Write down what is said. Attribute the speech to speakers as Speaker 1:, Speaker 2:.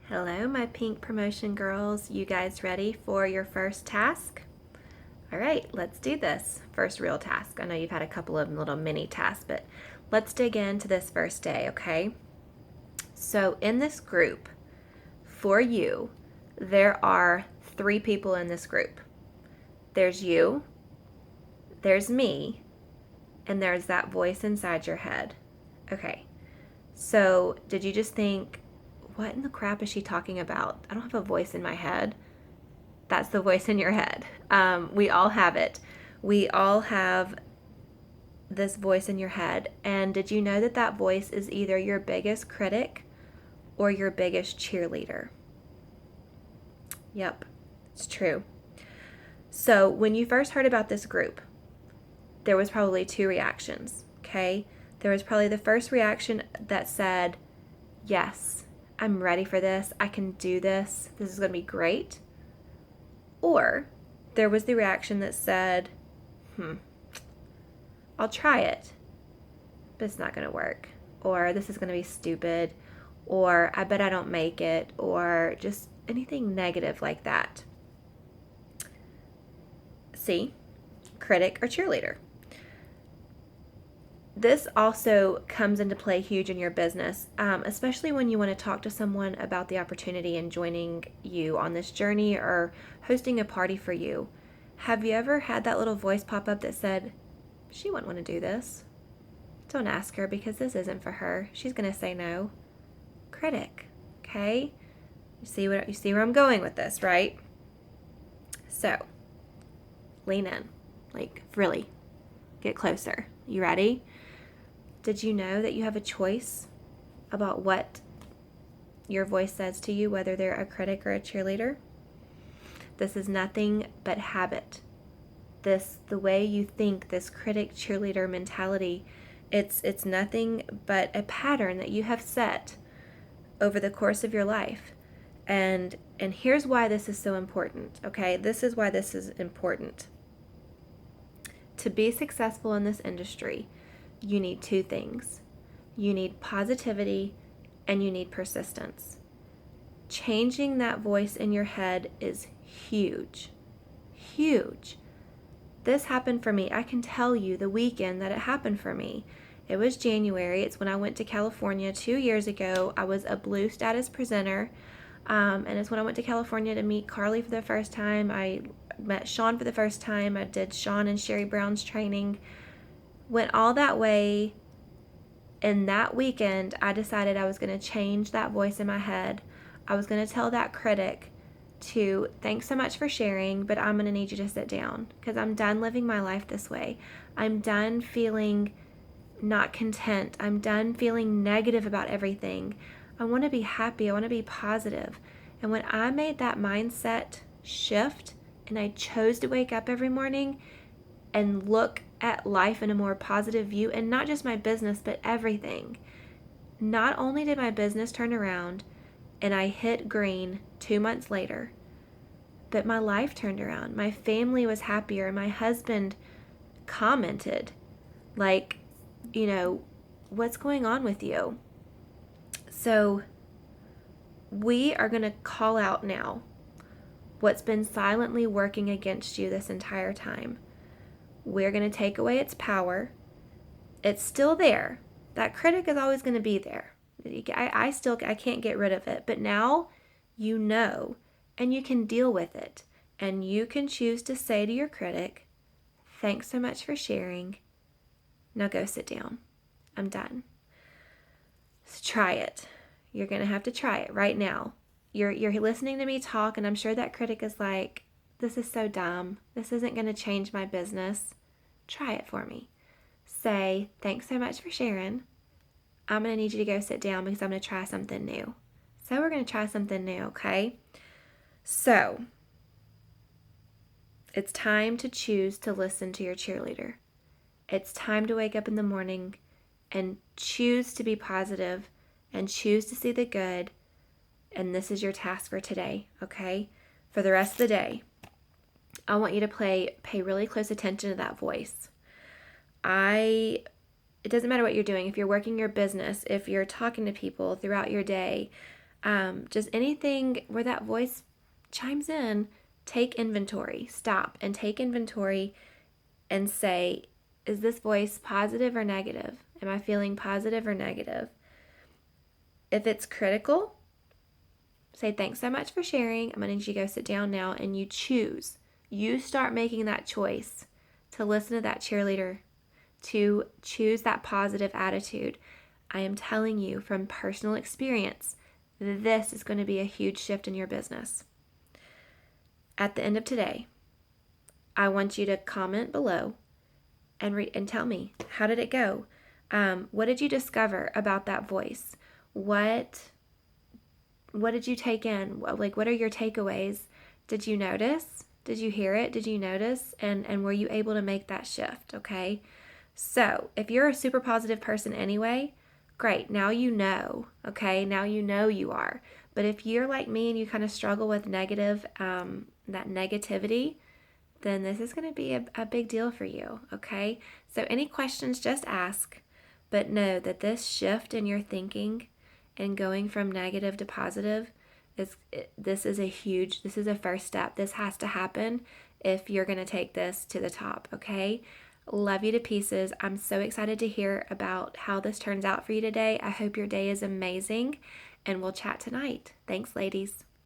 Speaker 1: Hello, my pink promotion girls. You guys ready for your first task? All right, let's do this. First real task. I know you've had a couple of little mini tasks, but let's dig into this first day, okay? So, in this group, for you, there are 3 people in this group. There's you, there's me, and there's that voice inside your head. Okay, so did you just think, what in the crap is she talking about? I don't have a voice in my head. That's the voice in your head. We all have it. We all have this voice in your head. And did you know that that voice is either your biggest critic or your biggest cheerleader? Yep, it's true. So when you first heard about this group, there was probably 2 reactions, okay? There was probably the first reaction that said, yes, I'm ready for this. I can do this. This is going to be great. Or there was the reaction that said, I'll try it, but it's not going to work. Or this is going to be stupid. Or I bet I don't make it. Or just anything negative like that. See? Critic or cheerleader. This also comes into play huge in your business, especially when you want to talk to someone about the opportunity and joining you on this journey or hosting a party for you. Have you ever had that little voice pop up that said, she wouldn't want to do this? Don't ask her because this isn't for her. She's going to say no. Critic, okay? You see where I'm going with this, right? So, lean in. Like, really, get closer. You ready? Did you know that you have a choice about what your voice says to you, whether they're a critic or a cheerleader? This is nothing but habit. The way you think, this critic cheerleader mentality, it's nothing but a pattern that you have set over the course of your life. And here's why this is so important, okay? This is why this is important. To be successful in this industry, you need 2 things. You need positivity and you need persistence. Changing that voice in your head is huge. Huge. This happened for me. I can tell you the weekend that it happened for me. It was January. It's when I went to California 2 years ago. I was a Blue status presenter. And it's when I went to California to meet Carly for the first time. I met Sean for the first time. I did Sean and Sherry Brown's training. Went all that way, and that weekend I decided I was going to change that voice in my head. I was going to tell that critic to, thanks so much for sharing, but I'm going to need you to sit down because I'm done living my life this way. I'm done feeling not content. I'm done feeling negative about everything. I want to be happy. I want to be positive. And when I made that mindset shift and I chose to wake up every morning and look at life in a more positive view, and not just my business, but everything. Not only did my business turn around and I hit green 2 months later, but my life turned around. My family was happier. My husband commented, like, what's going on with you? So we are going to call out now what's been silently working against you this entire time. We're going to take away its power. It's still there. That critic is always going to be there. I can't get rid of it. But now you know, and you can deal with it. And you can choose to say to your critic, thanks so much for sharing. Now go sit down. I'm done. So try it. You're going to have to try it right now. You're listening to me talk, and I'm sure that critic is like, this is so dumb. This isn't going to change my business. Try it for me. Say, thanks so much for sharing. I'm going to need you to go sit down because I'm going to try something new. So we're going to try something new, okay? So, it's time to choose to listen to your cheerleader. It's time to wake up in the morning and choose to be positive and choose to see the good. And this is your task for today, okay? For the rest of the day, I want you to pay really close attention to that voice. It doesn't matter what you're doing. If you're working your business, if you're talking to people throughout your day, Just anything where that voice chimes in, take inventory. Stop and take inventory and say, is this voice positive or negative? Am I feeling positive or negative? If it's critical, say, thanks so much for sharing. I'm going to need you to go sit down now, and you choose. You start making that choice to listen to that cheerleader, to choose that positive attitude. I am telling you from personal experience, this is going to be a huge shift in your business. At the end of today, I want you to comment below and tell me, how did it go? What did you discover about that voice? What did you take in? Like, what are your takeaways? Did you notice? Did you hear it? Did you notice? And were you able to make that shift? Okay. So if you're a super positive person anyway, great. Now you know. Okay. Now you know you are. But if you're like me and you kind of struggle with that negativity, then this is going to be a big deal for you. Okay. So any questions, just ask. But know that this shift in your thinking and going from negative to positive, this is a first step. This has to happen if you're going to take this to the top, okay? Love you to pieces. I'm so excited to hear about how this turns out for you today. I hope your day is amazing, and we'll chat tonight. Thanks, ladies.